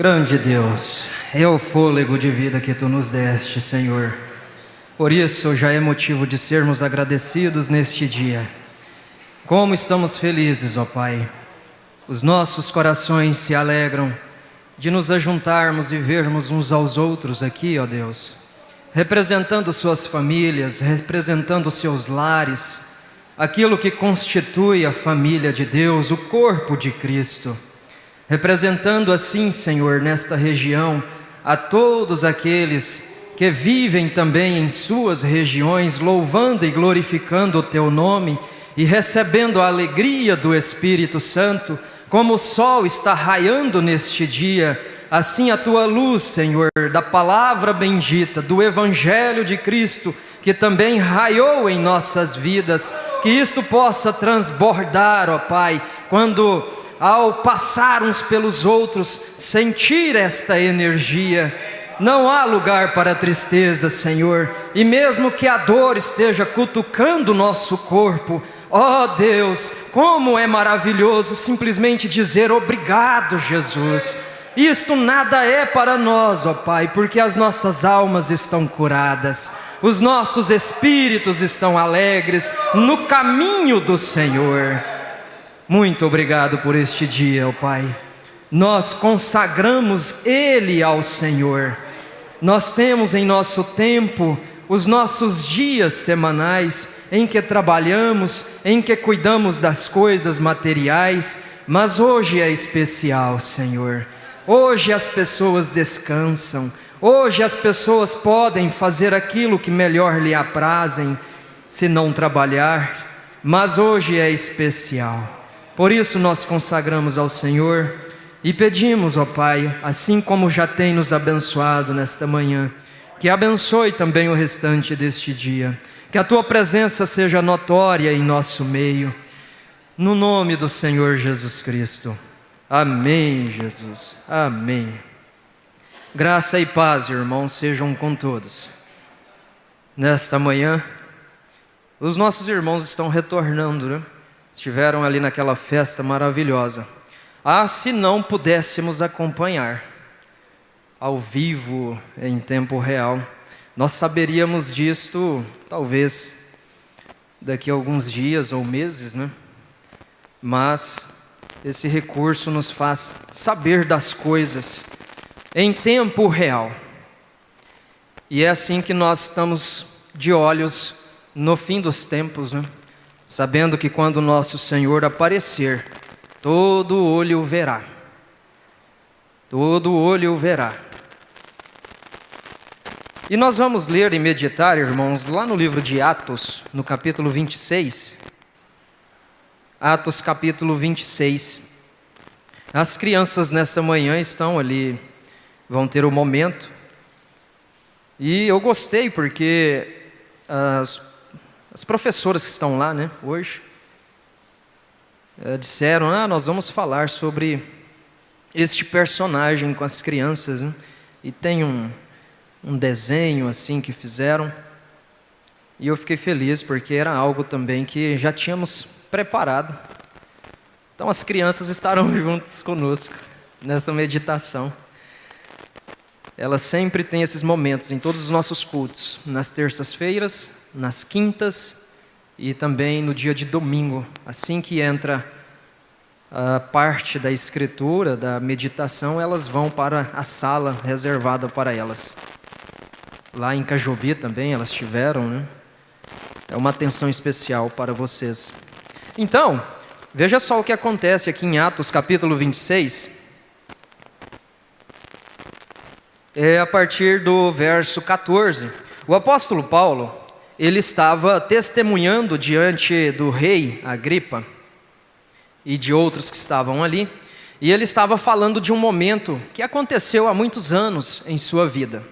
Grande Deus, é o fôlego de vida que Tu nos deste, Senhor. Por isso já é motivo de sermos agradecidos neste dia. Como estamos felizes, ó Pai. Os nossos corações se alegram de nos ajuntarmos e vermos uns aos outros aqui, ó Deus, representando suas famílias, representando seus lares, aquilo que constitui a família de Deus, o corpo de Cristo. Representando assim, Senhor, nesta região, a todos aqueles que vivem também em suas regiões, louvando e glorificando o Teu nome e recebendo a alegria do Espírito Santo, como o sol está raiando neste dia, assim a Tua luz, Senhor, da palavra bendita, do Evangelho de Cristo, que também raiou em nossas vidas, que isto possa transbordar, ó Pai, quando ao passar uns pelos outros, sentir esta energia. Não há lugar para tristeza, Senhor, e mesmo que a dor esteja cutucando o nosso corpo, ó Deus, como é maravilhoso simplesmente dizer obrigado, Jesus. Isto nada é para nós, ó Pai, porque as nossas almas estão curadas, os nossos espíritos estão alegres no caminho do Senhor. Muito obrigado por este dia, ó Pai. Nós consagramos Ele ao Senhor. Nós temos em nosso tempo os nossos dias semanais em que trabalhamos, em que cuidamos das coisas materiais, mas hoje é especial, Senhor. Hoje as pessoas descansam, hoje as pessoas podem fazer aquilo que melhor lhe aprazem, se não trabalhar, mas hoje é especial. Por isso nós consagramos ao Senhor e pedimos, ó Pai, assim como já tem nos abençoado nesta manhã, que abençoe também o restante deste dia, que a Tua presença seja notória em nosso meio, no nome do Senhor Jesus Cristo. Amém, Jesus. Amém. Graça e paz, irmãos, sejam com todos. Nesta manhã, os nossos irmãos estão retornando, né? Estiveram ali naquela festa maravilhosa. Se não pudéssemos acompanhar ao vivo, em tempo real, nós saberíamos disto, talvez, daqui a alguns dias ou meses, né? Mas esse recurso nos faz saber das coisas em tempo real. E é assim que nós estamos de olhos no fim dos tempos, né? Sabendo que quando nosso Senhor aparecer, todo olho o verá. Todo olho o verá. E nós vamos ler e meditar, irmãos, lá no livro de Atos, no capítulo 26. Atos capítulo 26. As crianças nesta manhã estão ali, vão ter um momento. E eu gostei porque as professoras que estão lá, né, hoje, disseram, nós vamos falar sobre este personagem com as crianças, né? E tem um desenho assim que fizeram, e eu fiquei feliz porque era algo também que já tínhamos preparado. Então as crianças estarão juntas conosco nessa meditação. Elas sempre têm esses momentos em todos os nossos cultos, nas terças-feiras, nas quintas e também no dia de domingo. Assim que entra a parte da escritura, da meditação, elas vão para a sala reservada para elas. Lá em Cajobi também elas tiveram, né? É uma atenção especial para vocês. Então, veja só o que acontece aqui em Atos capítulo 26. É a partir do verso 14. O apóstolo Paulo, ele estava testemunhando diante do rei Agripa e de outros que estavam ali, e ele estava falando de um momento que aconteceu há muitos anos em sua vida.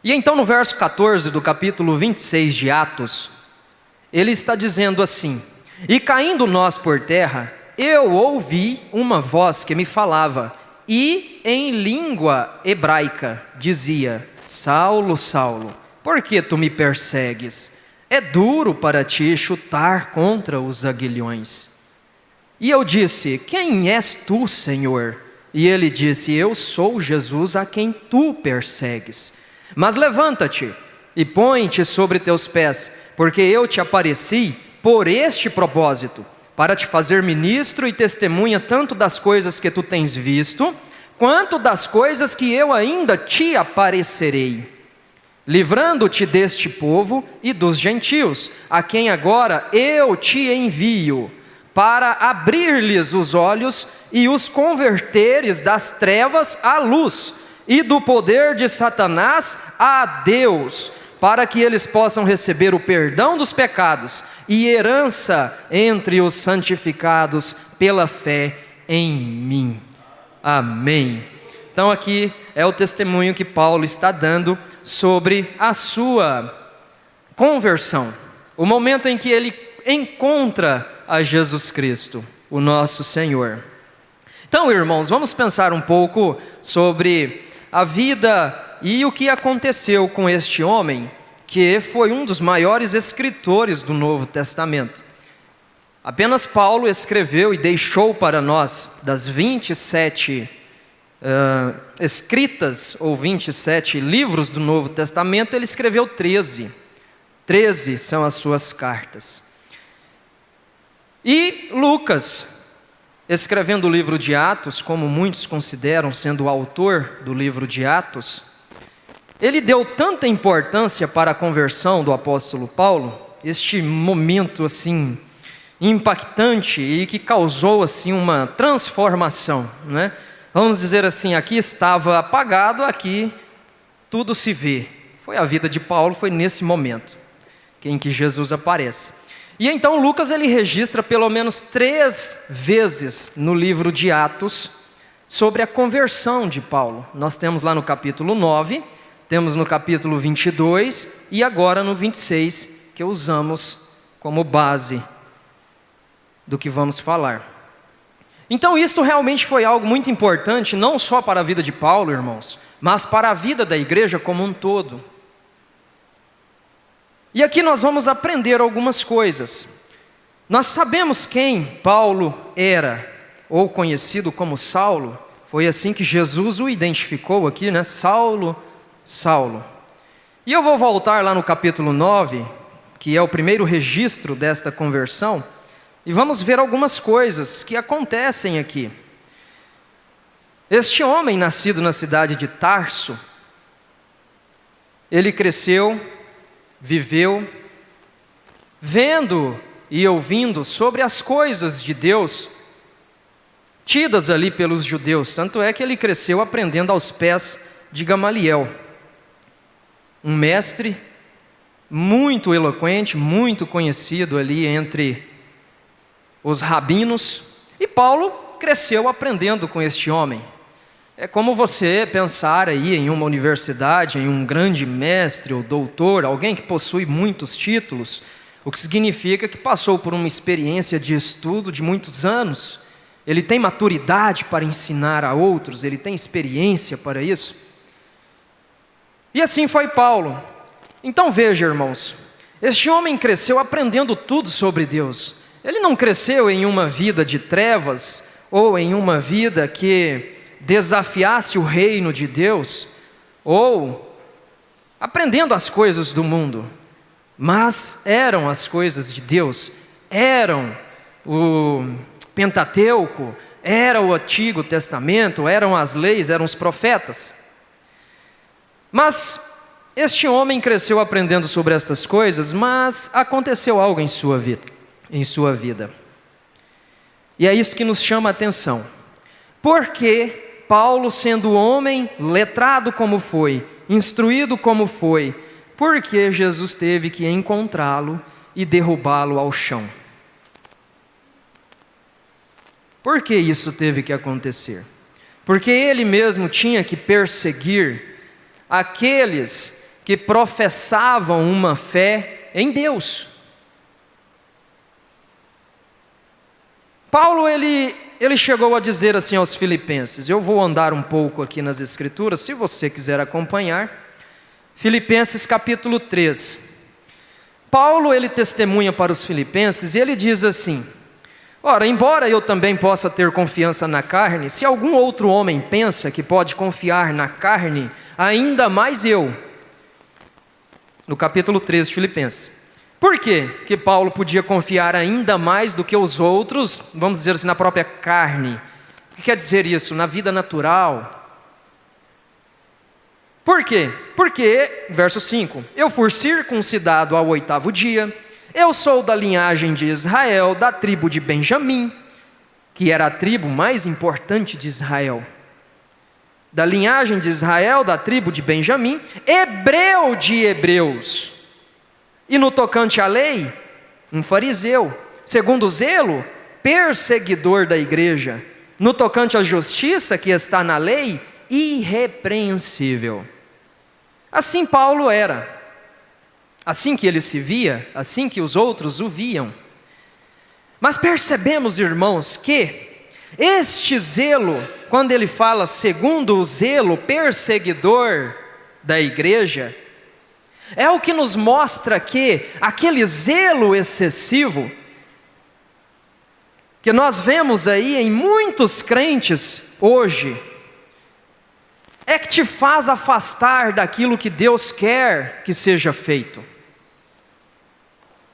E então no verso 14 do capítulo 26 de Atos, ele está dizendo assim: E caindo nós por terra, eu ouvi uma voz que me falava, e em língua hebraica dizia: Saulo, Saulo, por que tu me persegues? É duro para ti chutar contra os aguilhões. E eu disse: Quem és tu, Senhor? E ele disse: eu sou Jesus a quem tu persegues. Mas levanta-te e põe-te sobre teus pés, porque eu te apareci por este propósito, para te fazer ministro e testemunha tanto das coisas que tu tens visto, quanto das coisas que eu ainda te aparecerei, livrando-te deste povo e dos gentios, a quem agora eu te envio, para abrir-lhes os olhos e os converteres das trevas à luz, e do poder de Satanás a Deus, para que eles possam receber o perdão dos pecados e herança entre os santificados pela fé em mim. Amém. Então aqui é o testemunho que Paulo está dando sobre a sua conversão, o momento em que ele encontra a Jesus Cristo, o nosso Senhor. Então, irmãos, vamos pensar um pouco sobre a vida e o que aconteceu com este homem, que foi um dos maiores escritores do Novo Testamento. Apenas Paulo escreveu e deixou para nós, das 27 escritas, ou 27 livros do Novo Testamento, ele escreveu 13. 13 são as suas cartas. E Lucas, escrevendo o livro de Atos, como muitos consideram sendo o autor do livro de Atos, ele deu tanta importância para a conversão do apóstolo Paulo, este momento assim impactante e que causou assim uma transformação, né? Vamos dizer assim, aqui estava apagado, aqui tudo se vê. Foi a vida de Paulo, foi nesse momento em que Jesus aparece. E então Lucas ele registra pelo menos 3 vezes no livro de Atos sobre a conversão de Paulo. Nós temos lá no capítulo 9, temos no capítulo 22 e agora no 26, que usamos como base do que vamos falar. Então isto realmente foi algo muito importante, não só para a vida de Paulo, irmãos, mas para a vida da igreja como um todo. E aqui nós vamos aprender algumas coisas. Nós sabemos quem Paulo era, ou conhecido como Saulo. Foi assim que Jesus o identificou aqui, né? Saulo, Saulo. E eu vou voltar lá no capítulo 9, que é o primeiro registro desta conversão, e vamos ver algumas coisas que acontecem aqui. Este homem, nascido na cidade de Tarso, ele cresceu, viveu, vendo e ouvindo sobre as coisas de Deus, tidas ali pelos judeus. Tanto é que ele cresceu aprendendo aos pés de Gamaliel, um mestre muito eloquente, muito conhecido ali entre os rabinos, e Paulo cresceu aprendendo com este homem. É como você pensar aí em uma universidade, em um grande mestre ou doutor, alguém que possui muitos títulos, o que significa que passou por uma experiência de estudo de muitos anos, ele tem maturidade para ensinar a outros, ele tem experiência para isso. E assim foi Paulo. Então veja, irmãos, este homem cresceu aprendendo tudo sobre Deus. Ele não cresceu em uma vida de trevas, ou em uma vida que desafiasse o reino de Deus, ou aprendendo as coisas do mundo, mas eram as coisas de Deus, eram o Pentateuco, era o Antigo Testamento, eram as leis, eram os profetas. Mas este homem cresceu aprendendo sobre estas coisas, mas aconteceu algo em sua vida. E é isso que nos chama a atenção. Porque Paulo, sendo homem letrado como foi, instruído como foi, porque Jesus teve que encontrá-lo e derrubá-lo ao chão? Por que isso teve que acontecer? Porque ele mesmo tinha que perseguir aqueles que professavam uma fé em Deus. Paulo, ele chegou a dizer assim aos filipenses, eu vou andar um pouco aqui nas escrituras, se você quiser acompanhar, Filipenses capítulo 3. Paulo, ele testemunha para os filipenses e ele diz assim: Ora, embora eu também possa ter confiança na carne, se algum outro homem pensa que pode confiar na carne, ainda mais eu. No capítulo 13 de Filipenses. Por quê que Paulo podia confiar ainda mais do que os outros, vamos dizer assim, na própria carne? O que quer dizer isso? Na vida natural. Por quê? Porque, verso 5, eu fui circuncidado ao 8º dia, eu sou da linhagem de Israel, da tribo de Benjamim, que era a tribo mais importante de Israel. Da linhagem de Israel, da tribo de Benjamim, hebreu de hebreus. E no tocante à lei, um fariseu. Segundo o zelo, perseguidor da igreja. No tocante à justiça que está na lei, irrepreensível. Assim Paulo era. Assim que ele se via, assim que os outros o viam. Mas percebemos, irmãos, que este zelo, quando ele fala segundo o zelo perseguidor da igreja, é o que nos mostra que aquele zelo excessivo, que nós vemos aí em muitos crentes hoje, é que te faz afastar daquilo que Deus quer que seja feito.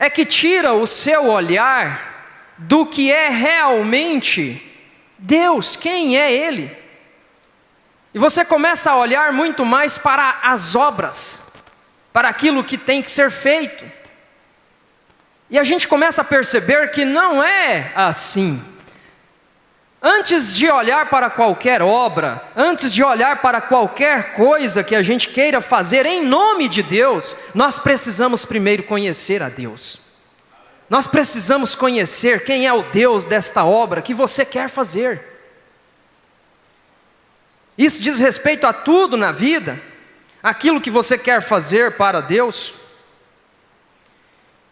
É que tira o seu olhar do que é realmente Deus, quem é Ele. E você começa a olhar muito mais para as obras, para aquilo que tem que ser feito. E a gente começa a perceber que não é assim. Antes de olhar para qualquer obra, antes de olhar para qualquer coisa que a gente queira fazer em nome de Deus, nós precisamos primeiro conhecer a Deus. Nós precisamos conhecer quem é o Deus desta obra que você quer fazer. Isso diz respeito a tudo na vida, aquilo que você quer fazer para Deus.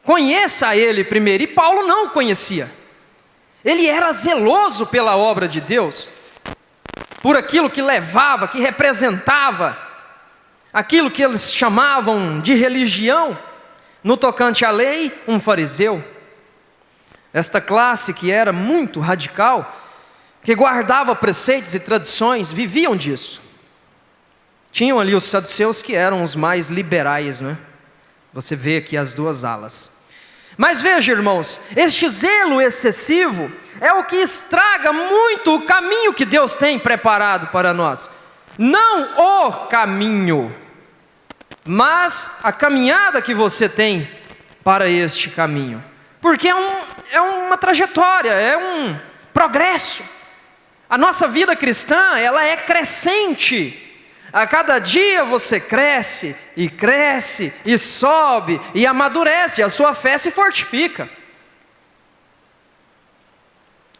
Conheça Ele primeiro, e Paulo não o conhecia. Ele era zeloso pela obra de Deus, por aquilo que levava, que representava, aquilo que eles chamavam de religião. No tocante à lei, um fariseu. Esta classe que era muito radical, que guardava preceitos e tradições, viviam disso. Tinham ali os saduceus que eram os mais liberais, né? Você vê aqui as duas alas. Mas veja, irmãos, este zelo excessivo é o que estraga muito o caminho que Deus tem preparado para nós. Não o caminho, mas a caminhada que você tem para este caminho. Porque é uma trajetória, é um progresso. A nossa vida cristã, ela é crescente. A cada dia você cresce, e sobe, e amadurece, a sua fé se fortifica.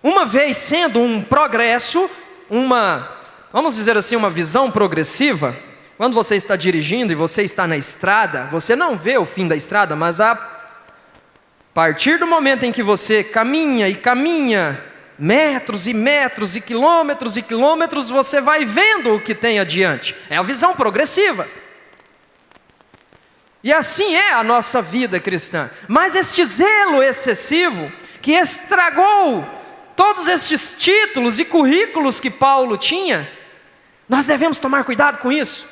Uma vez sendo um progresso, vamos dizer assim, uma visão progressiva, quando você está dirigindo e você está na estrada, você não vê o fim da estrada, mas a partir do momento em que você caminha, metros e metros e quilômetros, você vai vendo o que tem adiante. É a visão progressiva. E assim é a nossa vida cristã. Mas este zelo excessivo, que estragou todos estes títulos e currículos que Paulo tinha, nós devemos tomar cuidado com isso.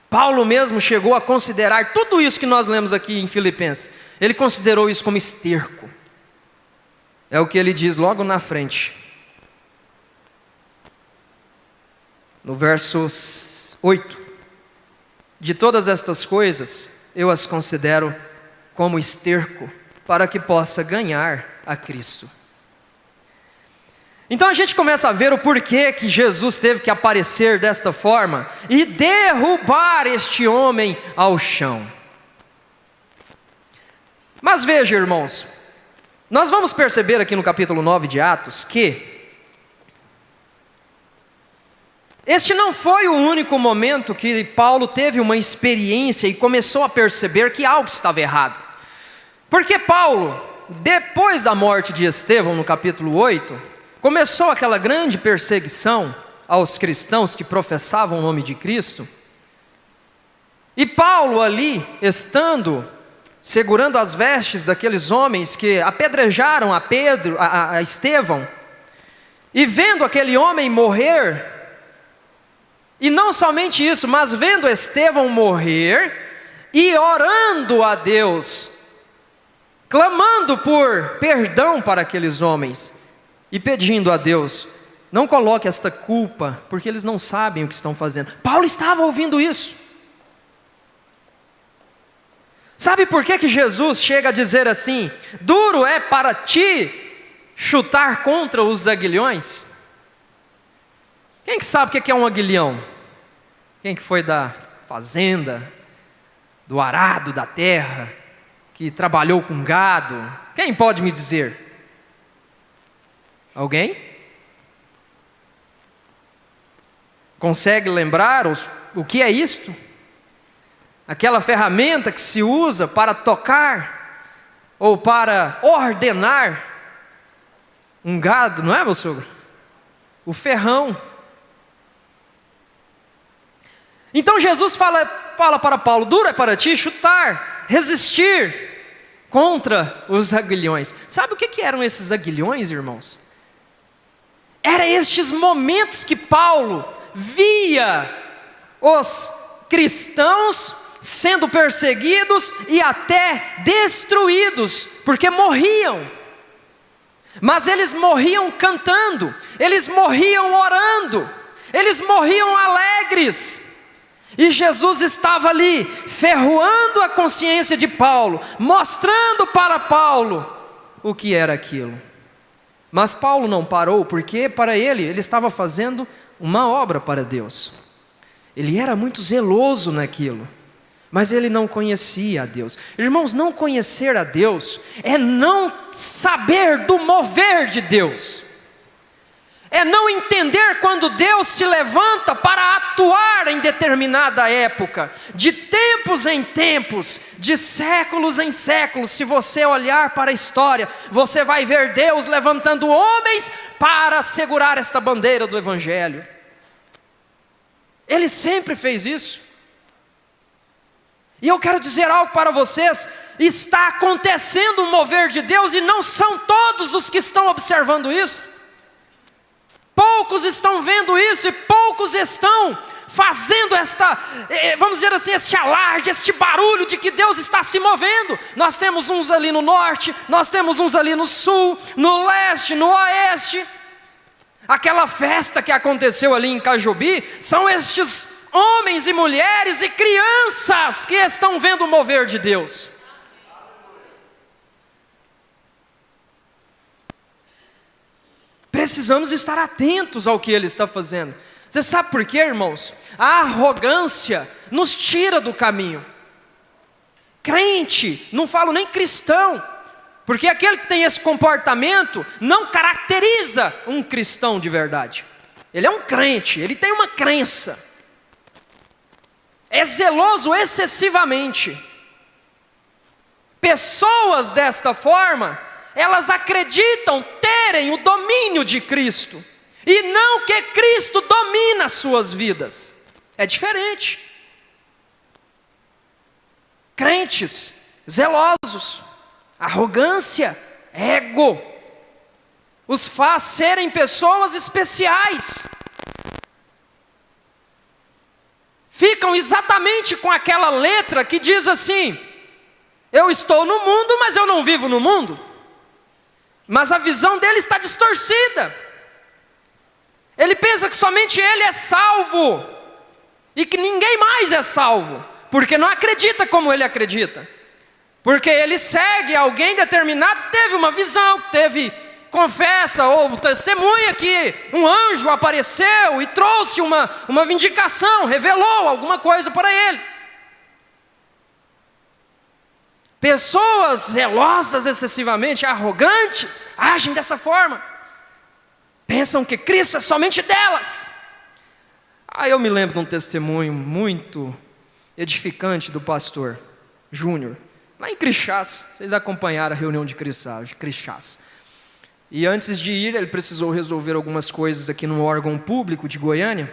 Paulo mesmo chegou a considerar tudo isso que nós lemos aqui em Filipenses. Ele considerou isso como esterco. É o que ele diz logo na frente. No verso 8. De todas estas coisas, eu as considero como esterco, para que possa ganhar a Cristo. Então a gente começa a ver o porquê que Jesus teve que aparecer desta forma e derrubar este homem ao chão. Mas veja, irmãos, nós vamos perceber aqui no capítulo 9 de Atos que este não foi o único momento que Paulo teve uma experiência e começou a perceber que algo estava errado. Porque Paulo, depois da morte de Estevão, no capítulo 8, começou aquela grande perseguição aos cristãos que professavam o nome de Cristo. E Paulo ali, estando segurando as vestes daqueles homens que apedrejaram a Estevão, e vendo aquele homem morrer, e não somente isso, mas vendo Estevão morrer, e orando a Deus, clamando por perdão para aqueles homens, e pedindo a Deus, não coloque esta culpa, porque eles não sabem o que estão fazendo. Paulo estava ouvindo isso. Sabe por que Jesus chega a dizer assim: duro é para ti chutar contra os aguilhões? Quem que sabe o que é um aguilhão? Quem que foi da fazenda, do arado da terra, que trabalhou com gado? Quem pode me dizer? Alguém? Consegue lembrar o que é isto? Aquela ferramenta que se usa para tocar ou para ordenar um gado, não é, meu sogro? O ferrão. Então Jesus fala para Paulo: duro é para ti chutar, resistir contra os aguilhões. Sabe o que eram esses aguilhões, irmãos? Eram estes momentos que Paulo via os cristãos sendo perseguidos e até destruídos, porque morriam. Mas eles morriam cantando, eles morriam orando, eles morriam alegres. E Jesus estava ali, ferroando a consciência de Paulo, mostrando para Paulo o que era aquilo. Mas Paulo não parou, porque para ele estava fazendo uma obra para Deus. Ele era muito zeloso naquilo, mas ele não conhecia a Deus. Irmãos, não conhecer a Deus é não saber do mover de Deus. É não entender quando Deus se levanta para atuar em determinada época, de tempos em tempos, de séculos em séculos. Se você olhar para a história, você vai ver Deus levantando homens para segurar esta bandeira do Evangelho. Ele sempre fez isso. E eu quero dizer algo para vocês: está acontecendo um mover de Deus, e não são todos os que estão observando isso. Poucos estão vendo isso, e poucos estão fazendo vamos dizer assim, este alarde, este barulho de que Deus está se movendo. Nós temos uns ali no norte, nós temos uns ali no sul, no leste, no oeste. Aquela festa que aconteceu ali em Cajubi, são estes homens e mulheres e crianças que estão vendo o mover de Deus. Precisamos estar atentos ao que Ele está fazendo. Você sabe por quê, irmãos? A arrogância nos tira do caminho. Crente, não falo nem cristão, porque aquele que tem esse comportamento não caracteriza um cristão de verdade. Ele é um crente, ele tem uma crença. É zeloso excessivamente. Pessoas desta forma, elas acreditam terem o domínio de Cristo, e não que Cristo domina as suas vidas. É diferente. Crentes zelosos, arrogância, ego, os faz serem pessoas especiais. Ficam exatamente com aquela letra que diz assim: eu estou no mundo, mas eu não vivo no mundo. Mas a visão dele está distorcida. Ele pensa que somente ele é salvo, e que ninguém mais é salvo, porque não acredita como ele acredita. Porque ele segue alguém determinado, teve uma visão, confessa ou testemunha que um anjo apareceu e trouxe uma vindicação, revelou alguma coisa para ele. Pessoas zelosas excessivamente, arrogantes, agem dessa forma. Pensam que Cristo é somente delas. Eu me lembro de um testemunho muito edificante do pastor Júnior, lá em Crixás. Vocês acompanharam a reunião de Crixás. E antes de ir, ele precisou resolver algumas coisas aqui no órgão público de Goiânia,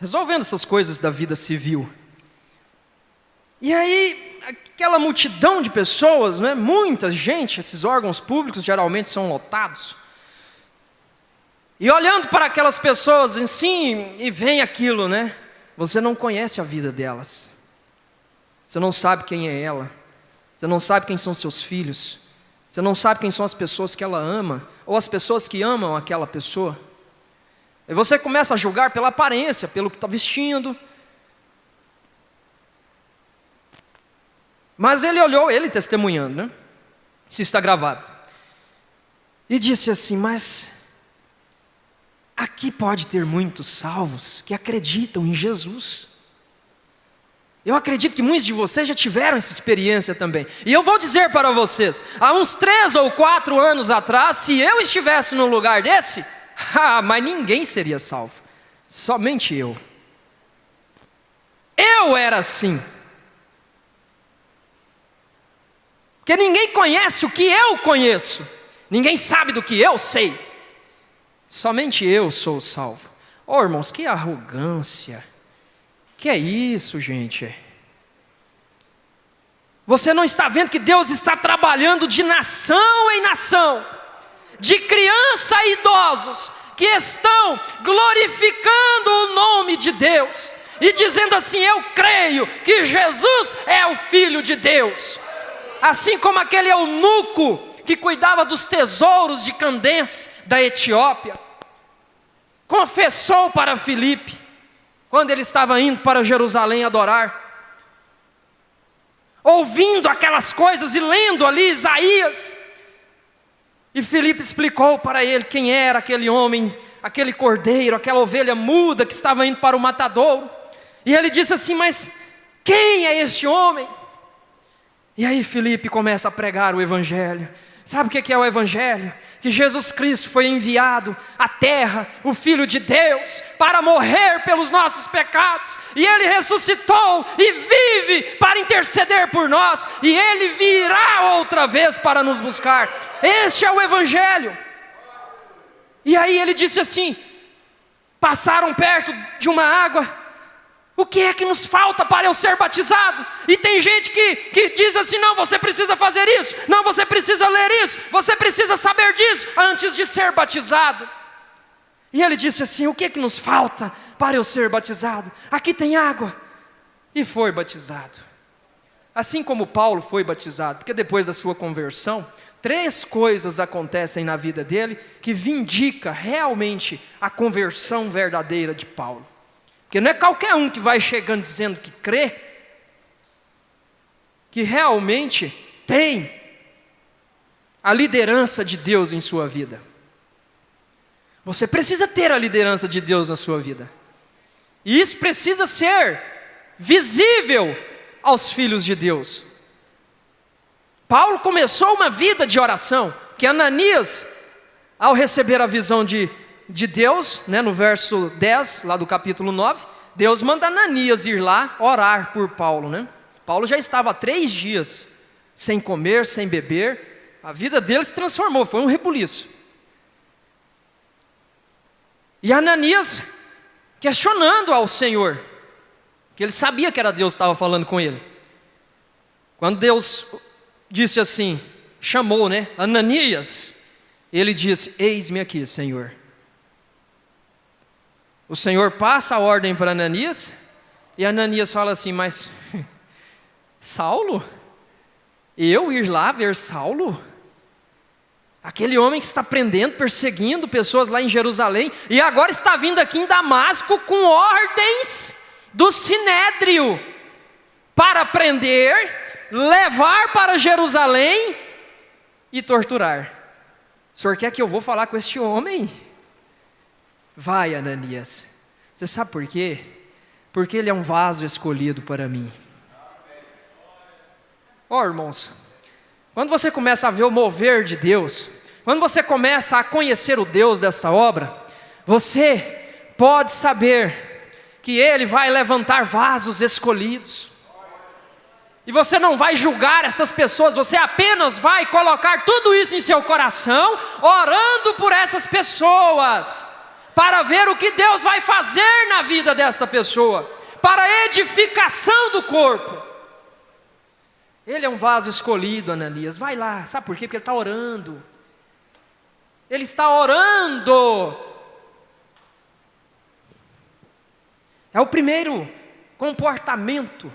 resolvendo essas coisas da vida civil. E aí, aquela multidão de pessoas, né? Muita gente, esses órgãos públicos geralmente são lotados. E olhando para aquelas pessoas assim, e vem aquilo, né? Você não conhece a vida delas. Você não sabe quem é ela. Você não sabe quem são seus filhos. Você não sabe quem são as pessoas que ela ama, ou as pessoas que amam aquela pessoa. E você começa a julgar pela aparência, pelo que está vestindo. Mas ele olhou, ele testemunhando, né? Isso está gravado. E disse assim, mas aqui pode ter muitos salvos que acreditam em Jesus. Eu acredito que muitos de vocês já tiveram essa experiência também. E eu vou dizer para vocês, há uns 3 ou 4 anos atrás, se eu estivesse num lugar desse, mas ninguém seria salvo. Somente eu. Eu era assim. Porque ninguém conhece o que eu conheço. Ninguém sabe do que eu sei. Somente eu sou salvo. Oh, irmãos, que arrogância. Que é isso, gente? Você não está vendo que Deus está trabalhando de nação em nação, de criança a idosos, que estão glorificando o nome de Deus, e dizendo assim, eu creio que Jesus é o Filho de Deus. Assim como aquele eunuco que cuidava dos tesouros de Candence, da Etiópia, confessou para Filipe, quando ele estava indo para Jerusalém adorar, ouvindo aquelas coisas e lendo ali Isaías, e Filipe explicou para ele quem era aquele homem, aquele cordeiro, aquela ovelha muda que estava indo para o matadouro, e ele disse assim, mas quem é este homem? E aí Filipe começa a pregar o Evangelho. Sabe o que é o Evangelho? Que Jesus Cristo foi enviado à terra, o Filho de Deus, para morrer pelos nossos pecados, e Ele ressuscitou e vive para interceder por nós, e Ele virá outra vez para nos buscar. Este é o Evangelho. E aí ele disse assim, passaram perto de uma água, o que é que nos falta para eu ser batizado? E tem gente que diz assim, não, você precisa fazer isso, não, você precisa ler isso, você precisa saber disso, antes de ser batizado. E ele disse assim, o que é que nos falta para eu ser batizado? Aqui tem água. E foi batizado. Assim como Paulo foi batizado, porque depois da sua conversão, 3 coisas acontecem na vida dele, que vindica realmente a conversão verdadeira de Paulo. Porque não é qualquer um que vai chegando dizendo que crê, que realmente tem a liderança de Deus em sua vida. Você precisa ter a liderança de Deus na sua vida. E isso precisa ser visível aos filhos de Deus. Paulo começou uma vida de oração, que Ananias, ao receber a visão de Deus, né, no verso 10, lá do capítulo 9, Deus manda Ananias ir lá orar por Paulo, né? Paulo já estava há 3 dias, sem comer, sem beber, a vida dele se transformou, foi um rebuliço. E Ananias questionando ao Senhor, que ele sabia que era Deus que estava falando com ele. Quando Deus disse assim, chamou, né, Ananias, ele disse, eis-me aqui, Senhor. O Senhor passa a ordem para Ananias, e Ananias fala assim, mas Saulo? Eu ir lá ver Saulo? Aquele homem que está prendendo, perseguindo pessoas lá em Jerusalém, e agora está vindo aqui em Damasco com ordens do Sinédrio, para prender, levar para Jerusalém e torturar. O senhor quer que eu vou falar com este homem? Vai, Ananias. Você sabe por quê? Porque ele é um vaso escolhido para mim. Ó, irmãos, quando você começa a ver o mover de Deus, quando você começa a conhecer o Deus dessa obra, você pode saber que Ele vai levantar vasos escolhidos. E você não vai julgar essas pessoas, você apenas vai colocar tudo isso em seu coração, orando por essas pessoas, para ver o que Deus vai fazer na vida desta pessoa, para a edificação do corpo. Ele é um vaso escolhido, Ananias, vai lá. Sabe por quê? Porque ele está orando. Ele está orando. É o primeiro comportamento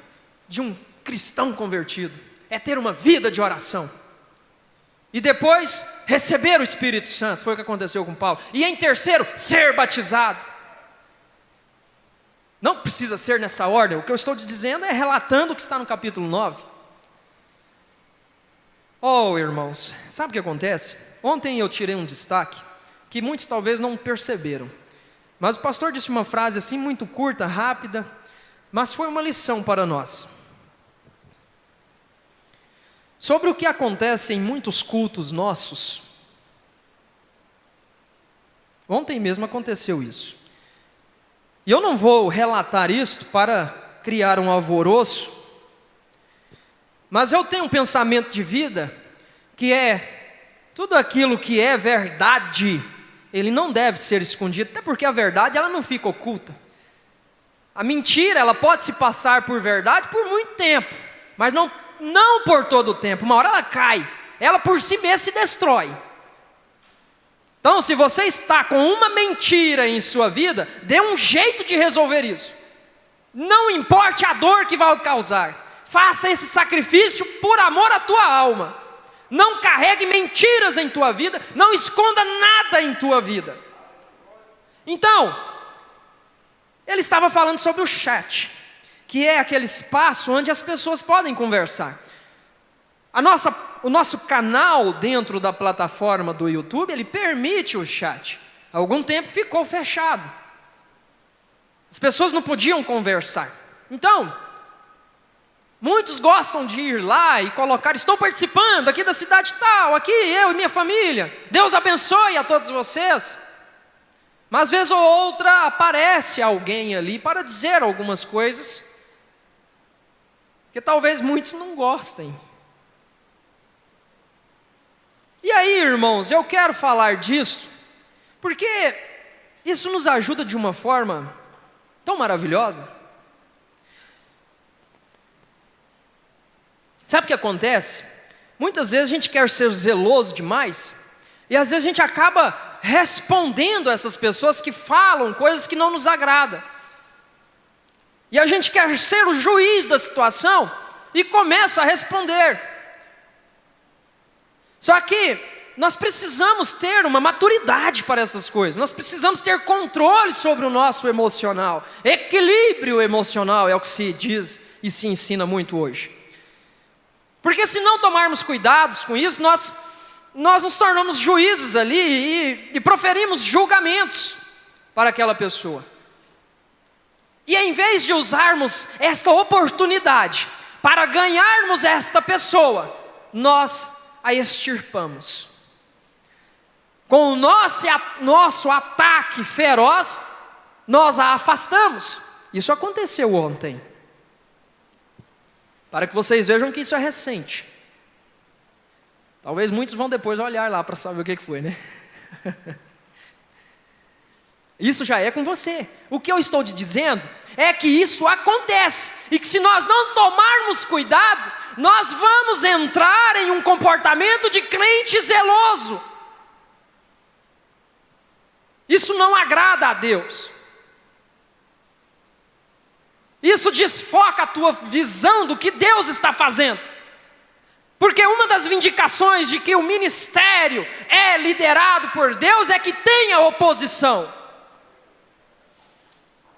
de um cristão convertido, é ter uma vida de oração. E depois, receber o Espírito Santo, foi o que aconteceu com Paulo. E em terceiro, ser batizado. Não precisa ser nessa ordem, o que eu estou te dizendo é relatando o que está no capítulo 9. Oh, irmãos, sabe o que acontece? Ontem eu tirei um destaque, que muitos talvez não perceberam. Mas o pastor disse uma frase assim, muito curta, rápida, mas foi uma lição para nós. Sobre o que acontece em muitos cultos nossos. Ontem mesmo aconteceu isso. E eu não vou relatar isto para criar um alvoroço, mas eu tenho um pensamento de vida que é, tudo aquilo que é verdade, ele não deve ser escondido, até porque a verdade ela não fica oculta. A mentira ela pode se passar por verdade por muito tempo, mas não por todo o tempo. Uma hora ela cai, ela por si mesma se destrói. Então, se você está com uma mentira em sua vida, dê um jeito de resolver isso. Não importe a dor que vai causar, faça esse sacrifício por amor à tua alma. Não carregue mentiras em tua vida, não esconda nada em tua vida. Então, ele estava falando sobre o chat, que é aquele espaço onde as pessoas podem conversar. O nosso canal dentro da plataforma do YouTube, ele permite o chat. Há algum tempo ficou fechado. As pessoas não podiam conversar. Então, muitos gostam de ir lá e colocar, estou participando aqui da cidade tal, aqui eu e minha família. Deus abençoe a todos vocês. Mas vez ou outra aparece alguém ali para dizer algumas coisas que talvez muitos não gostem. E aí, irmãos, eu quero falar disso, porque isso nos ajuda de uma forma tão maravilhosa. Sabe o que acontece? Muitas vezes a gente quer ser zeloso demais, e às vezes a gente acaba respondendo a essas pessoas que falam coisas que não nos agradam. E a gente quer ser o juiz da situação, e começa a responder. Só que nós precisamos ter uma maturidade para essas coisas. Nós precisamos ter controle sobre o nosso emocional. Equilíbrio emocional é o que se diz e se ensina muito hoje. Porque se não tomarmos cuidados com isso, nós nos tornamos juízes ali e proferimos julgamentos para aquela pessoa. E em vez de usarmos esta oportunidade para ganharmos esta pessoa, nós a extirpamos. Com o nosso ataque feroz, nós a afastamos. Isso aconteceu ontem. Para que vocês vejam que isso é recente. Talvez muitos vão depois olhar lá para saber o que foi, né? Isso já é com você. O que eu estou te dizendo é que isso acontece, e que se nós não tomarmos cuidado, nós vamos entrar em um comportamento de crente zeloso. Isso não agrada a Deus. Isso desfoca a tua visão do que Deus está fazendo. Porque uma das vindicações de que o ministério é liderado por Deus é que tenha oposição.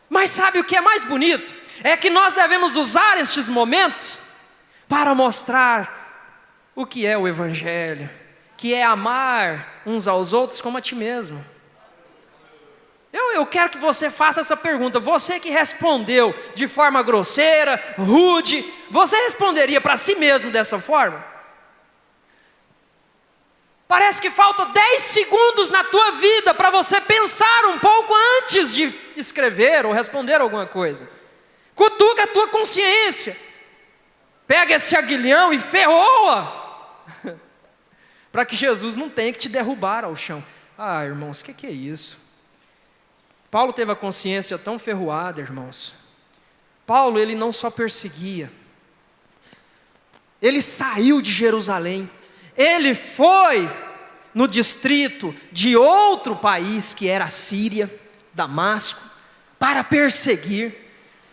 Mas sabe o que é mais bonito? É que nós devemos usar estes momentos para mostrar o que é o Evangelho, que é amar uns aos outros como a ti mesmo. Eu quero que você faça essa pergunta. Você que respondeu de forma grosseira, rude, você responderia para si mesmo dessa forma? Parece que falta 10 segundos na tua vida para você pensar um pouco antes de escrever ou responder alguma coisa. Cutuca a tua consciência. Pega esse aguilhão e ferroa. Para que Jesus não tenha que te derrubar ao chão. Ah, irmãos, o que é isso? Paulo teve a consciência tão ferroada, irmãos. Paulo, ele não só perseguia. ele saiu de Jerusalém, ele foi no distrito de outro país, que era a Síria, Damasco, para perseguir.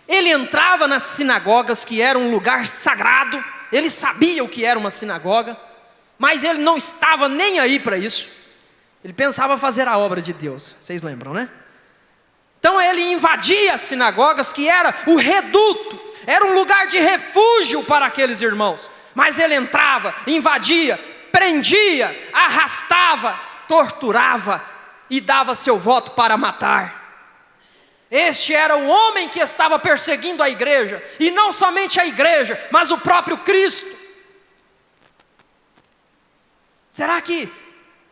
Ele entrava nas sinagogas, que era um lugar sagrado, ele sabia o que era uma sinagoga, mas ele não estava nem aí para isso. Ele pensava fazer a obra de Deus, vocês lembram, né? Então ele invadia as sinagogas, que era o reduto, era um lugar de refúgio para aqueles irmãos. Mas ele entrava, invadia, prendia, arrastava, torturava e dava seu voto para matar. Este era o homem que estava perseguindo a igreja, e não somente a igreja, mas o próprio Cristo. Será que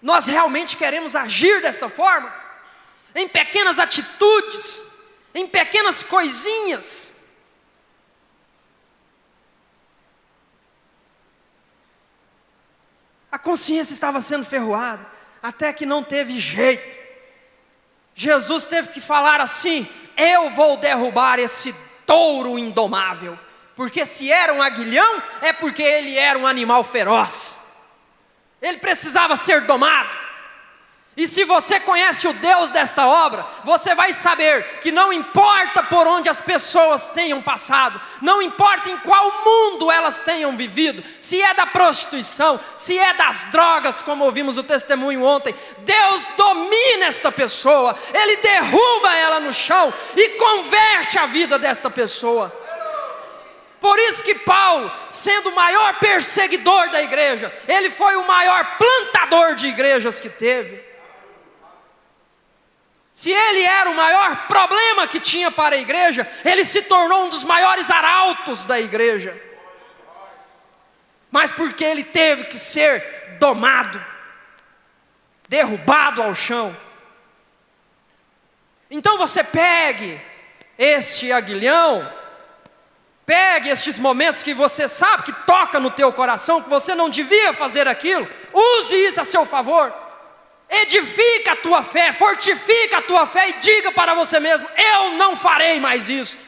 nós realmente queremos agir desta forma? Em pequenas atitudes, em pequenas coisinhas. A consciência estava sendo ferroada, até que não teve jeito. Jesus teve que falar assim: eu vou derrubar esse touro indomável. Porque se era um aguilhão, é porque ele era um animal feroz. Ele precisava ser domado. E se você conhece o Deus desta obra, você vai saber que não importa por onde as pessoas tenham passado, não importa em qual mundo elas tenham vivido, se é da prostituição, se é das drogas, como ouvimos o testemunho ontem, Deus domina esta pessoa, Ele derruba ela no chão e converte a vida desta pessoa. Por isso que Paulo, sendo o maior perseguidor da igreja, ele foi o maior plantador de igrejas que teve. Se ele era o maior problema que tinha para a igreja, ele se tornou um dos maiores arautos da igreja. Mas porque ele teve que ser domado, derrubado ao chão. Então você pegue este aguilhão, pegue estes momentos que você sabe que toca no teu coração, que você não devia fazer aquilo, use isso a seu favor. Edifica a tua fé, fortifica a tua fé e diga para você mesmo: eu não farei mais isso.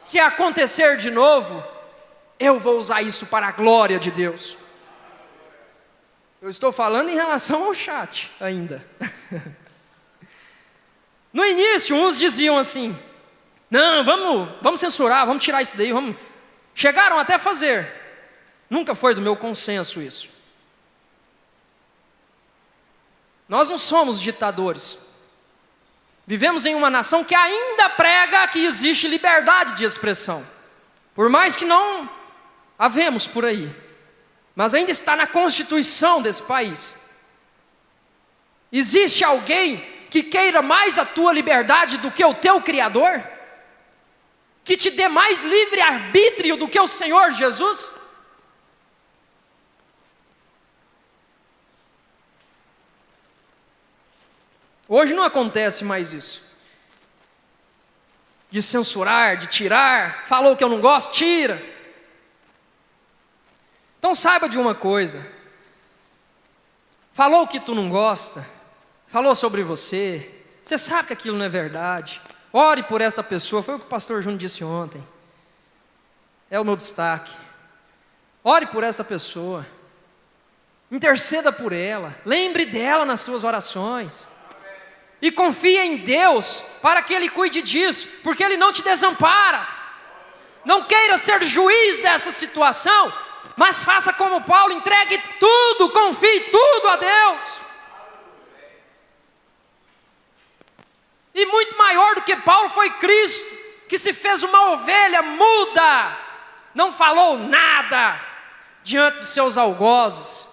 Se acontecer de novo, eu vou usar isso para a glória de Deus. Eu estou falando em relação ao chat ainda. No início, uns diziam assim: não, vamos censurar, vamos tirar isso daí, vamos. Chegaram até a fazer. Nunca foi do meu consenso isso. Nós não somos ditadores. Vivemos em uma nação que ainda prega que existe liberdade de expressão. Por mais que não havemos por aí. Mas ainda está na Constituição desse país. Existe alguém que queira mais a tua liberdade do que o teu Criador? Que te dê mais livre arbítrio do que o Senhor Jesus? Hoje não acontece mais isso, de censurar, de tirar, falou que eu não gosto, tira. Então saiba de uma coisa: falou que tu não gosta, falou sobre você, você sabe que aquilo não é verdade, ore por esta pessoa. Foi o que o pastor Júnior disse ontem, é o meu destaque. Ore por essa pessoa, interceda por ela, lembre dela nas suas orações. E confia em Deus para que Ele cuide disso, porque Ele não te desampara. Não queira ser juiz dessa situação, mas faça como Paulo, entregue tudo, confie tudo a Deus. E muito maior do que Paulo foi Cristo, que se fez uma ovelha muda, não falou nada diante dos seus algozes,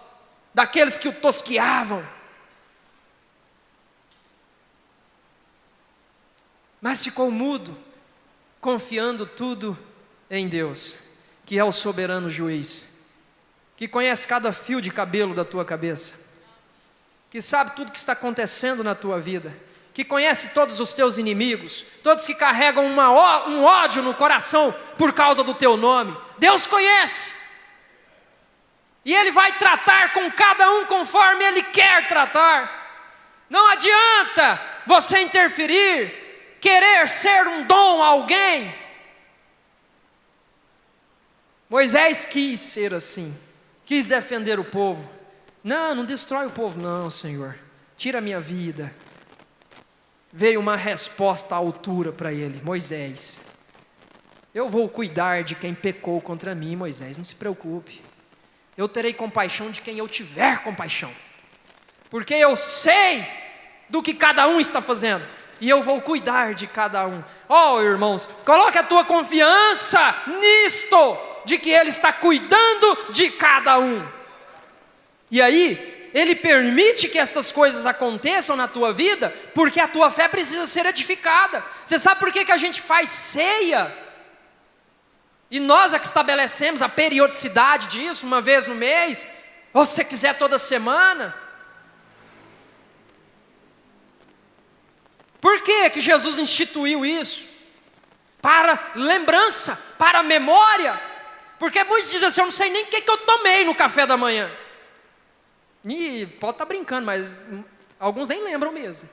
daqueles que o tosqueavam. Mas ficou mudo, confiando tudo em Deus, que é o soberano juiz, que conhece cada fio de cabelo da tua cabeça, que sabe tudo que está acontecendo na tua vida, que conhece todos os teus inimigos, todos que carregam um ódio no coração por causa do teu nome. Deus conhece, e Ele vai tratar com cada um conforme Ele quer tratar. Não adianta você interferir, querer ser um dom a alguém, Moisés quis ser assim, quis defender o povo. Não, não destrói o povo não, Senhor, tira a minha vida. Veio uma resposta à altura para ele: Moisés, eu vou cuidar de quem pecou contra mim, Moisés, não se preocupe. Eu terei compaixão de quem eu tiver compaixão, porque eu sei do que cada um está fazendo, e eu vou cuidar de cada um. Oh, irmãos, coloque a tua confiança nisto, de que Ele está cuidando de cada um. E aí, Ele permite que estas coisas aconteçam na tua vida, porque a tua fé precisa ser edificada. Você sabe por que a gente faz ceia? E nós é que estabelecemos a periodicidade disso, uma vez no mês, ou se você quiser toda semana. Por que Jesus instituiu isso? Para lembrança, para memória. Porque muitos dizem assim: eu não sei nem o que eu tomei no café da manhã. E pode estar brincando, mas alguns nem lembram mesmo.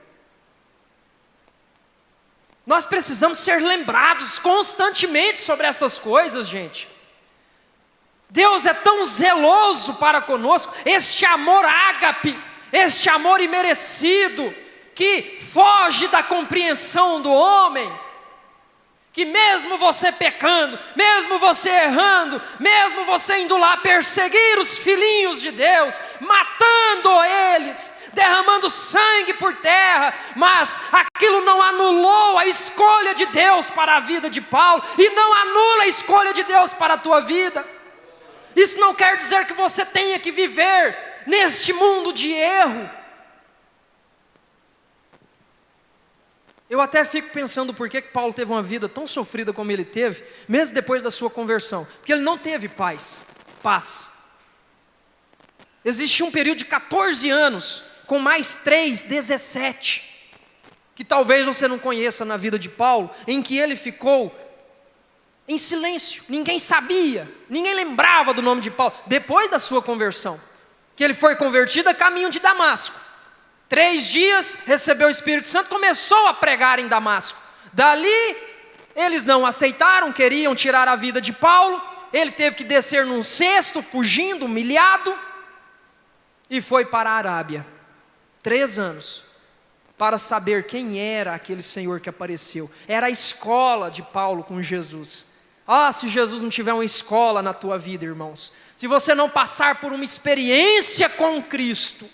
Nós precisamos ser lembrados constantemente sobre essas coisas, gente. Deus é tão zeloso para conosco, este amor ágape, este amor imerecido, que foge da compreensão do homem, que mesmo você pecando, mesmo você errando, mesmo você indo lá perseguir os filhinhos de Deus, matando eles, derramando sangue por terra, mas aquilo não anulou a escolha de Deus para a vida de Paulo, e não anula a escolha de Deus para a tua vida. Isso não quer dizer que você tenha que viver neste mundo de erro. Eu até fico pensando por que Paulo teve uma vida tão sofrida como ele teve, mesmo depois da sua conversão. Porque ele não teve paz. Existe um período de 14 anos, com mais 3, 17, que talvez você não conheça na vida de Paulo, em que ele ficou em silêncio. Ninguém sabia, ninguém lembrava do nome de Paulo, depois da sua conversão. Que ele foi convertido a caminho de Damasco. 3 dias, recebeu o Espírito Santo, começou a pregar em Damasco. Dali, eles não aceitaram, queriam tirar a vida de Paulo. Ele teve que descer num cesto, fugindo, humilhado, e foi para a Arábia. 3 anos, para saber quem era aquele Senhor que apareceu. Era a escola de Paulo com Jesus. Ah, se Jesus não tiver uma escola na tua vida, irmãos. Se você não passar por uma experiência com Cristo,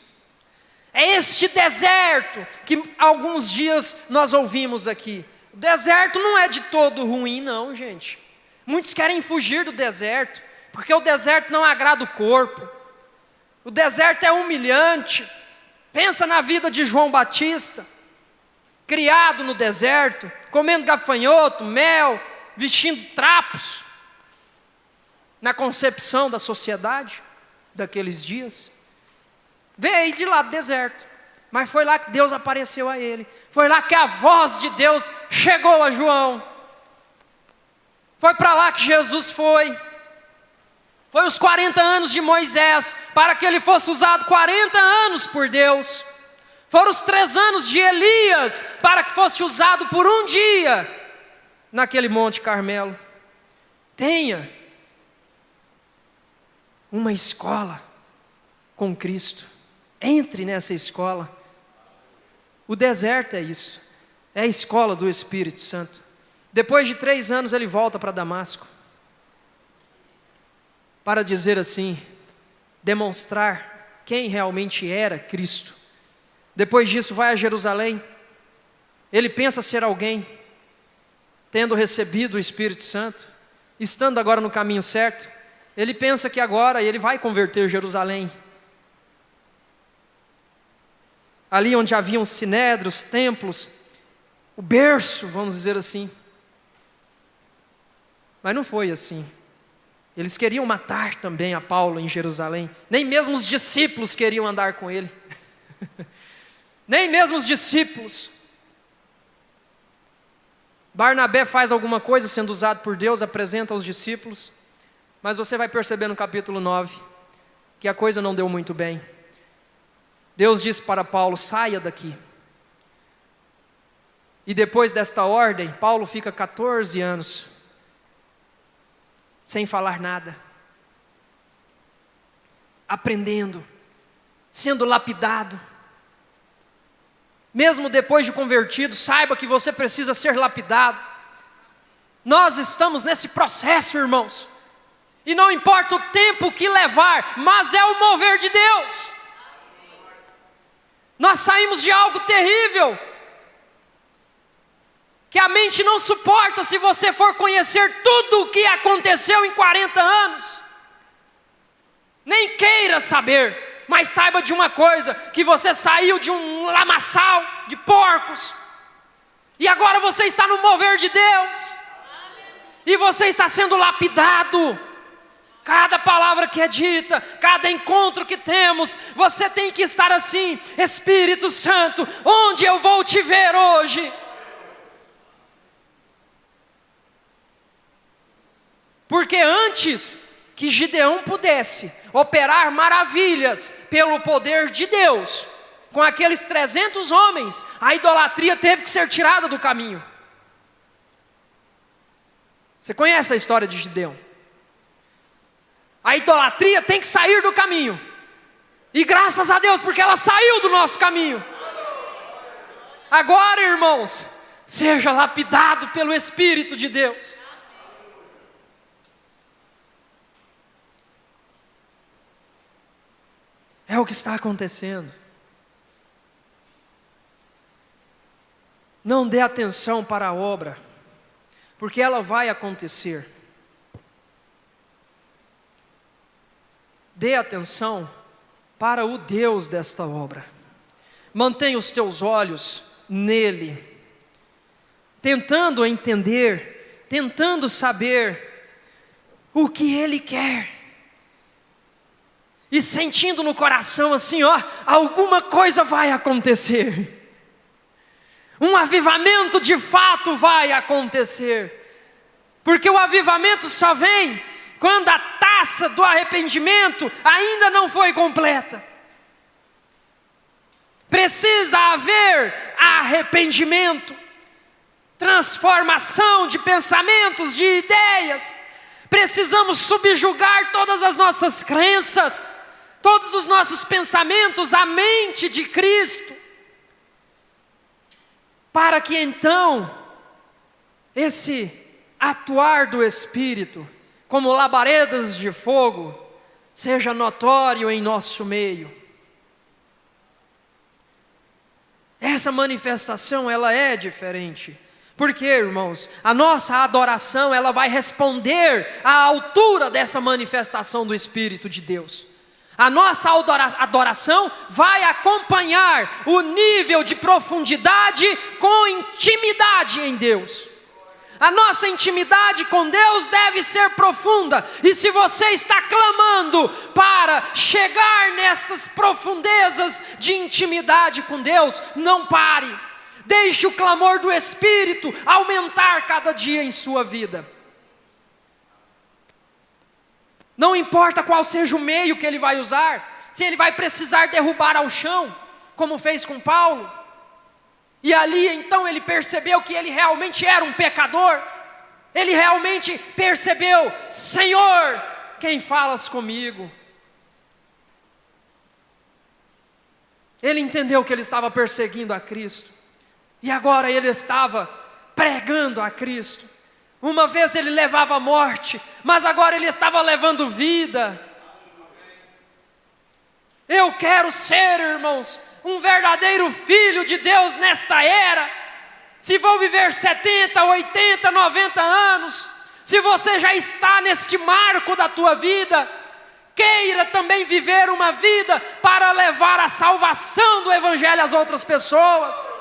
é este deserto que alguns dias nós ouvimos aqui. O deserto não é de todo ruim não, gente. Muitos querem fugir do deserto, porque o deserto não agrada o corpo. O deserto é humilhante. Pensa na vida de João Batista, criado no deserto, comendo gafanhoto, mel, vestindo trapos, na concepção da sociedade daqueles dias. Veio de lá do deserto, mas foi lá que Deus apareceu a ele. Foi lá que a voz de Deus chegou a João. Foi para lá que Jesus foi. Foi os 40 anos de Moisés, para que ele fosse usado 40 anos por Deus. Foram os 3 anos de Elias, para que fosse usado por um dia, naquele Monte Carmelo. Tenha uma escola com Cristo. Entre nessa escola. O deserto é isso. É a escola do Espírito Santo. Depois de 3 anos ele volta para Damasco. Para dizer assim, demonstrar quem realmente era Cristo. Depois disso vai a Jerusalém. Ele pensa ser alguém, tendo recebido o Espírito Santo, estando agora no caminho certo. Ele pensa que agora ele vai converter Jerusalém. Ali onde haviam sinédrios, templos, o berço, vamos dizer assim. Mas não foi assim. Eles queriam matar também a Paulo em Jerusalém. Nem mesmo os discípulos queriam andar com ele. Nem mesmo os discípulos. Barnabé faz alguma coisa sendo usado por Deus, apresenta aos discípulos. Mas você vai perceber no capítulo 9 que a coisa não deu muito bem. Deus disse para Paulo: saia daqui. E depois desta ordem, Paulo fica 14 anos sem falar nada, aprendendo, sendo lapidado. Mesmo depois de convertido, saiba que você precisa ser lapidado. Nós estamos nesse processo, irmãos, e não importa o tempo que levar, mas é o mover de Deus. Nós saímos de algo terrível, que a mente não suporta se você for conhecer tudo o que aconteceu em 40 anos. Nem queira saber, mas saiba de uma coisa, que você saiu de um lamaçal de porcos, e agora você está no mover de Deus, e você está sendo lapidado. Cada palavra que é dita, cada encontro que temos, você tem que estar assim: Espírito Santo, onde eu vou te ver hoje? Porque antes que Gideão pudesse operar maravilhas pelo poder de Deus, com aqueles 300 homens, a idolatria teve que ser tirada do caminho. Você conhece a história de Gideão? A idolatria tem que sair do caminho, e graças a Deus, porque ela saiu do nosso caminho. Agora, irmãos, seja lapidado pelo Espírito de Deus. É o que está acontecendo. Não dê atenção para a obra, porque ela vai acontecer. Dê atenção para o Deus desta obra. Mantenha os teus olhos nele, tentando entender, tentando saber o que Ele quer, e sentindo no coração assim, ó, alguma coisa vai acontecer. Um avivamento de fato vai acontecer, porque o avivamento só vem quando a taça do arrependimento ainda não foi completa. Precisa haver arrependimento, transformação de pensamentos, de ideias. Precisamos subjugar todas as nossas crenças, todos os nossos pensamentos à mente de Cristo, para que então esse atuar do Espírito, como labaredas de fogo, seja notório em nosso meio. Essa manifestação, ela é diferente. Porque, irmãos, a nossa adoração, ela vai responder à altura dessa manifestação do Espírito de Deus. A nossa adoração vai acompanhar o nível de profundidade com intimidade em Deus. A nossa intimidade com Deus deve ser profunda, e se você está clamando para chegar nessas profundezas de intimidade com Deus, não pare, deixe o clamor do Espírito aumentar cada dia em sua vida. Não importa qual seja o meio que ele vai usar, se ele vai precisar derrubar ao chão, como fez com Paulo, e ali então ele percebeu que ele realmente era um pecador, ele realmente percebeu: Senhor, quem falas comigo? Ele entendeu que ele estava perseguindo a Cristo, e agora ele estava pregando a Cristo. Uma vez ele levava a morte, mas agora ele estava levando vida. Eu quero ser, irmãos, um verdadeiro filho de Deus nesta era. Se vou viver 70, 80, 90 anos, se você já está neste marco da tua vida, queira também viver uma vida para levar a salvação do Evangelho às outras pessoas.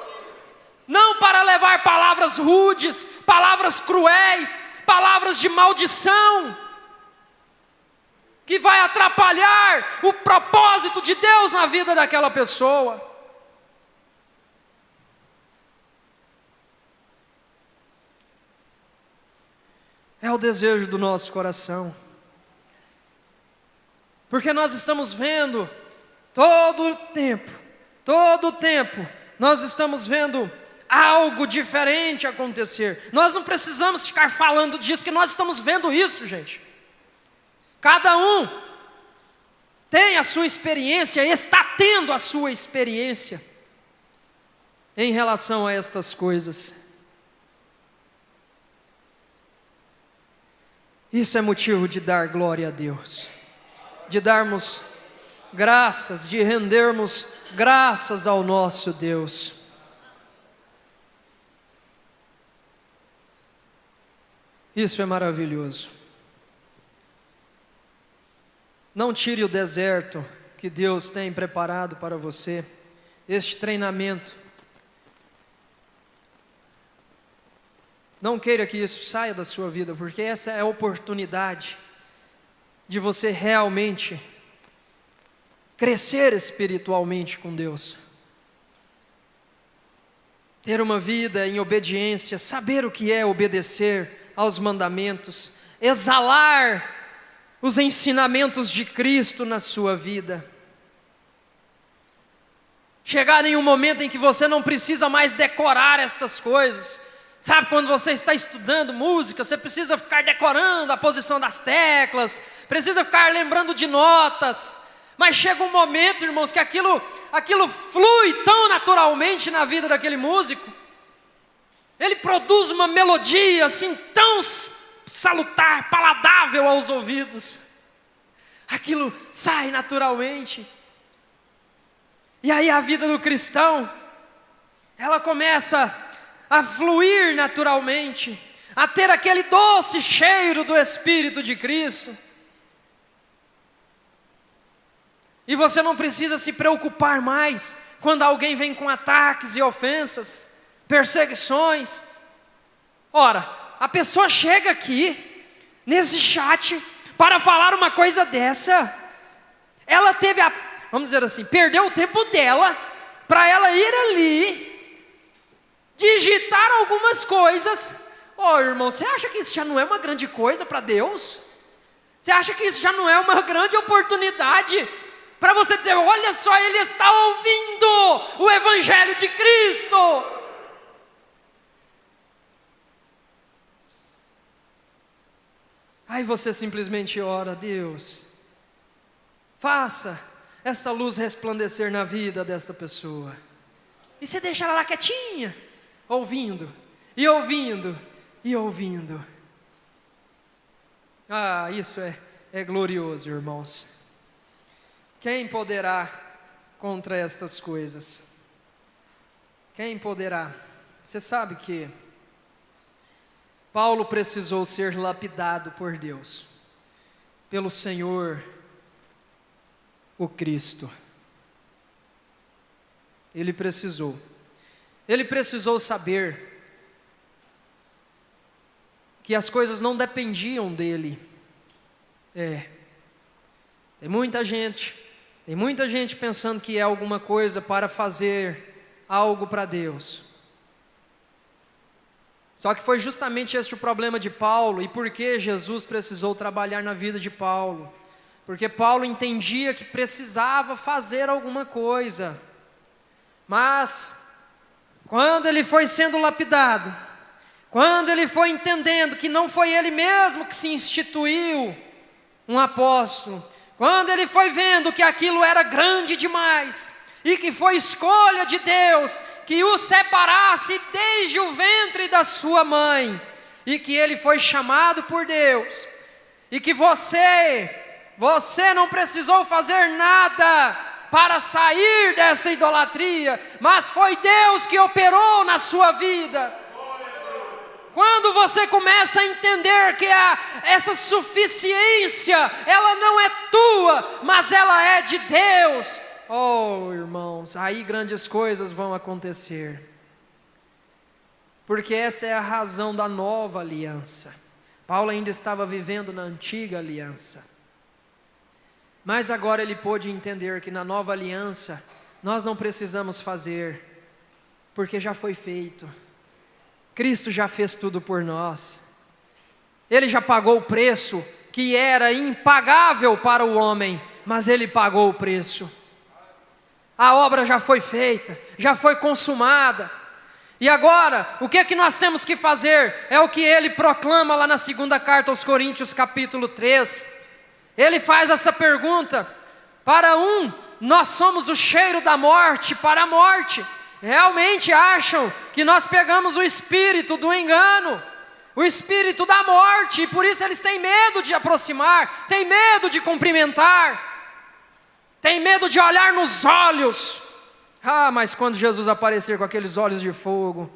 Não para levar palavras rudes, palavras cruéis, palavras de maldição, que vai atrapalhar o propósito de Deus na vida daquela pessoa. É o desejo do nosso coração, porque nós estamos vendo todo o tempo, nós estamos vendo algo diferente acontecer. Nós não precisamos ficar falando disso, porque nós estamos vendo isso, gente. Cada um tem a sua experiência, está tendo a sua experiência em relação a estas coisas. Isso é motivo de dar glória a Deus, de darmos graças, de rendermos graças ao nosso Deus. Isso é maravilhoso. Não tire o deserto que Deus tem preparado para você, este treinamento. Não queira que isso saia da sua vida, porque essa é a oportunidade de você realmente crescer espiritualmente com Deus. Ter uma vida em obediência, saber o que é obedecer aos mandamentos, exalar os ensinamentos de Cristo na sua vida. Chegar em um momento em que você não precisa mais decorar estas coisas. Sabe, quando você está estudando música, você precisa ficar decorando a posição das teclas, precisa ficar lembrando de notas. Mas chega um momento, irmãos, que aquilo flui tão naturalmente na vida daquele músico. Ele produz uma melodia assim tão salutar, paladável aos ouvidos. Aquilo sai naturalmente. E aí a vida do cristão, ela começa a fluir naturalmente, a ter aquele doce cheiro do Espírito de Cristo. E você não precisa se preocupar mais quando alguém vem com ataques e ofensas, perseguições. Ora, a pessoa chega aqui, nesse chat, para falar uma coisa dessa. Ela teve vamos dizer assim, perdeu o tempo dela, para ela ir ali, digitar algumas coisas. Irmão, você acha que isso já não é uma grande coisa para Deus? Você acha que isso já não é uma grande oportunidade para você dizer, olha só, ele está ouvindo o Evangelho de Cristo? Aí você simplesmente ora, Deus, faça esta luz resplandecer na vida desta pessoa. E você deixa ela lá quietinha, ouvindo, e ouvindo, e ouvindo. Isso é glorioso, irmãos. Quem poderá contra estas coisas? Quem poderá? Você sabe que Paulo precisou ser lapidado por Deus, pelo Senhor, o Cristo. Ele precisou saber que as coisas não dependiam dele. Tem muita gente pensando que é alguma coisa para fazer algo para Deus. Só que foi justamente este o problema de Paulo, e por que Jesus precisou trabalhar na vida de Paulo? Porque Paulo entendia que precisava fazer alguma coisa, mas quando ele foi sendo lapidado, quando ele foi entendendo que não foi ele mesmo que se instituiu um apóstolo, quando ele foi vendo que aquilo era grande demais, e que foi escolha de Deus que o separasse desde o ventre da sua mãe, e que ele foi chamado por Deus, e que você não precisou fazer nada para sair dessa idolatria, mas foi Deus que operou na sua vida. Quando você começa a entender que essa suficiência, ela não é tua, mas ela é de Deus, irmãos, aí grandes coisas vão acontecer. Porque esta é a razão da nova aliança. Paulo ainda estava vivendo na antiga aliança, mas agora ele pôde entender que na nova aliança nós não precisamos fazer, porque já foi feito. Cristo já fez tudo por nós. Ele já pagou o preço que era impagável para o homem, mas ele pagou o preço. A obra já foi feita, já foi consumada. E agora, o que é que nós temos que fazer? É o que ele proclama lá na segunda carta aos Coríntios, capítulo 3. Ele faz essa pergunta: para um, nós somos o cheiro da morte para a morte. Realmente acham que nós pegamos o espírito do engano, o espírito da morte, e por isso eles têm medo de aproximar, têm medo de cumprimentar, têm medo de olhar nos olhos. Mas quando Jesus aparecer com aqueles olhos de fogo,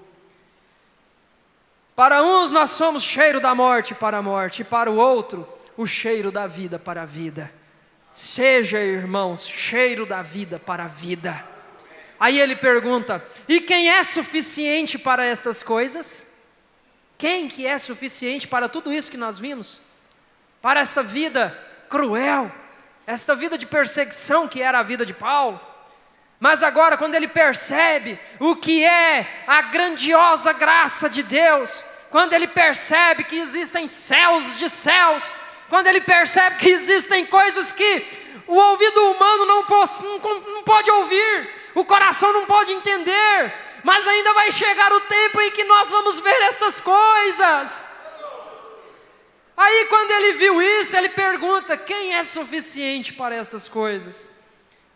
para uns nós somos cheiro da morte para a morte, e para o outro, o cheiro da vida para a vida. Seja, irmãos, cheiro da vida para a vida. Aí ele pergunta: e quem é suficiente para estas coisas? Quem que é suficiente para tudo isso que nós vimos? Para essa vida cruel, esta vida de perseguição que era a vida de Paulo. Mas agora, quando ele percebe o que é a grandiosa graça de Deus, quando ele percebe que existem céus de céus, quando ele percebe que existem coisas que o ouvido humano não pode ouvir, o coração não pode entender, mas ainda vai chegar o tempo em que nós vamos ver essas coisas. Aí quando ele viu isso, ele pergunta: quem é suficiente para essas coisas?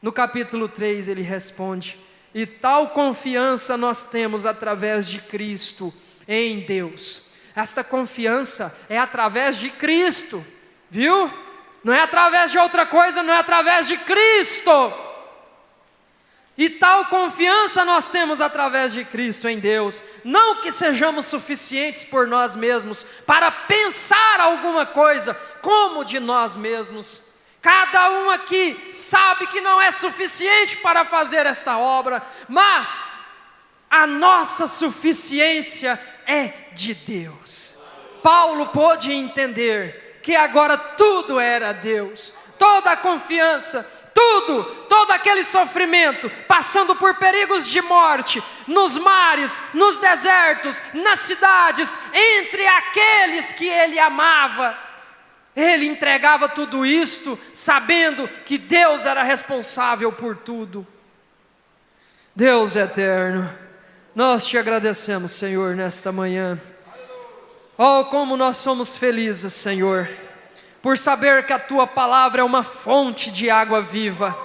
No capítulo 3 ele responde: e tal confiança nós temos através de Cristo em Deus. Esta confiança é através de Cristo, viu? Não é através de outra coisa, não é através de Cristo. E tal confiança nós temos através de Cristo em Deus. Não que sejamos suficientes por nós mesmos para pensar alguma coisa como de nós mesmos. Cada um aqui sabe que não é suficiente para fazer esta obra, mas a nossa suficiência é de Deus. Paulo pôde entender que agora tudo era Deus, toda a confiança, todo aquele sofrimento, passando por perigos de morte, nos mares, nos desertos, nas cidades, entre aqueles que ele amava, ele entregava tudo isto, sabendo que Deus era responsável por tudo. Deus eterno, nós te agradecemos, Senhor, nesta manhã. Oh, como nós somos felizes, Senhor, por saber que a Tua palavra é uma fonte de água viva,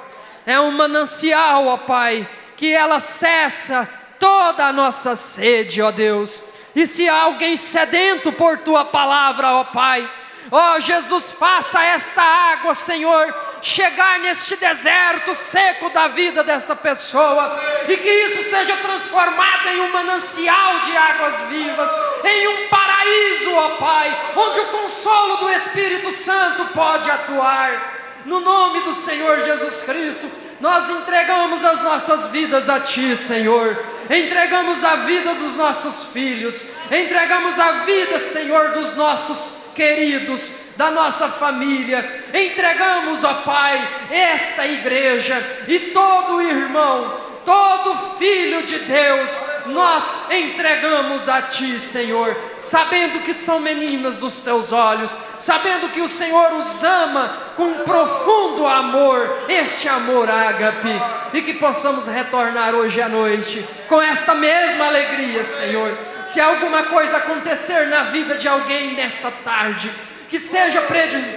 é um manancial, ó Pai, que ela cessa toda a nossa sede, ó Deus. E se há alguém sedento por Tua palavra, ó Pai, ó Jesus, faça esta água, Senhor, chegar neste deserto seco da vida desta pessoa, e que isso seja transformado em um manancial de águas vivas, em um paraíso, ó Pai, onde o consolo do Espírito Santo pode atuar. No nome do Senhor Jesus Cristo, nós entregamos as nossas vidas a Ti, Senhor. Entregamos a vida dos nossos filhos, entregamos a vida, Senhor, dos nossos queridos, da nossa família. Entregamos, ó Pai, esta igreja e todo irmão, todo filho de Deus, nós entregamos a Ti, Senhor, sabendo que são meninas dos Teus olhos, sabendo que o Senhor os ama com profundo amor, este amor ágape, e que possamos retornar hoje à noite com esta mesma alegria, Senhor. Se alguma coisa acontecer na vida de alguém nesta tarde, que seja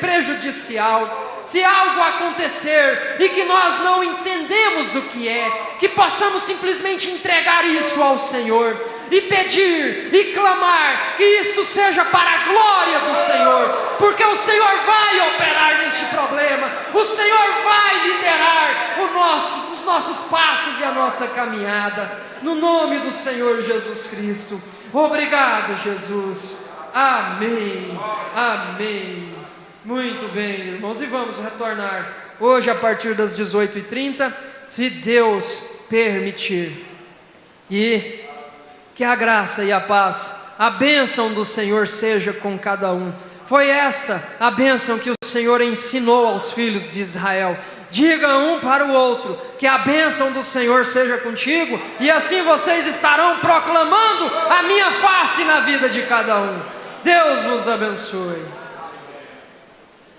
prejudicial, se algo acontecer e que nós não entendemos o que é, que possamos simplesmente entregar isso ao Senhor e pedir e clamar que isto seja para a glória do Senhor, porque o Senhor vai operar neste problema, o Senhor vai liderar os nossos passos e a nossa caminhada, no nome do Senhor Jesus Cristo. Obrigado, Jesus. Amém, amém. Muito bem, irmãos, e vamos retornar hoje a partir das 18h30, se Deus permitir. E que a graça e a paz, a bênção do Senhor seja com cada um. Foi esta a bênção que o Senhor ensinou aos filhos de Israel. Diga um para o outro que a bênção do Senhor seja contigo, e assim vocês estarão proclamando a minha face na vida de cada um. Deus vos abençoe.